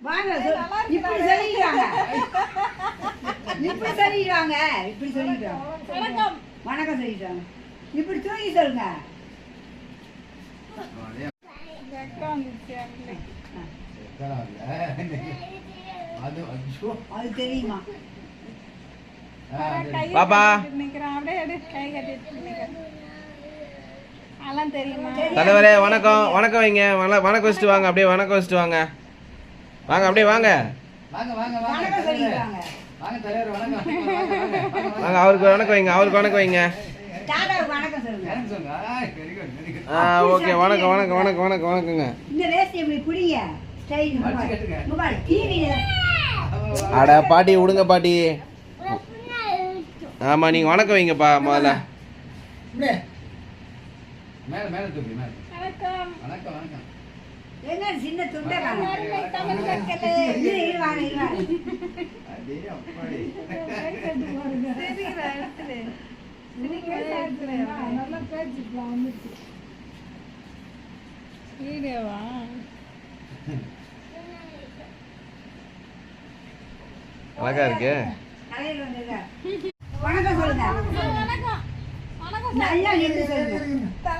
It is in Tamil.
வாங்க இப்படி சொல்லிடுவாங்க. இப்படி சொல்லிடுவாங்க. இப்படி சொல்லிடுவாங்க. வணக்கம் வணக்கம் சொல்லிடுவாங்க. இப்படி தூங்கி சொல்லுங்க. அது தெரியுமா பாப்பா தலைவரே வணக்கம் வணக்கம் வைங்க. வணக்கம் வச்சுட்டு வாங்க. அப்படியே வணக்கம் வச்சுட்டு வாங்க. வாங்க அப்படியே வாங்க வாங்க. அவருக்கு வணக்கம் வைங்க. அவருக்கு வணக்கம் வைங்க. ஓகே வணக்கம் வணக்கம் வணக்கம் வணக்கம் வணக்கங்க. அட பாட்டி விடுங்க பாட்டி. ஆமா நீங்க வணக்கம் வைங்கப்பா முதல்ல. சின்ன துண்டை அழகா இருக்கு. வணக்கம் சொல்லுங்க. நல்லா சொல்லுங்க.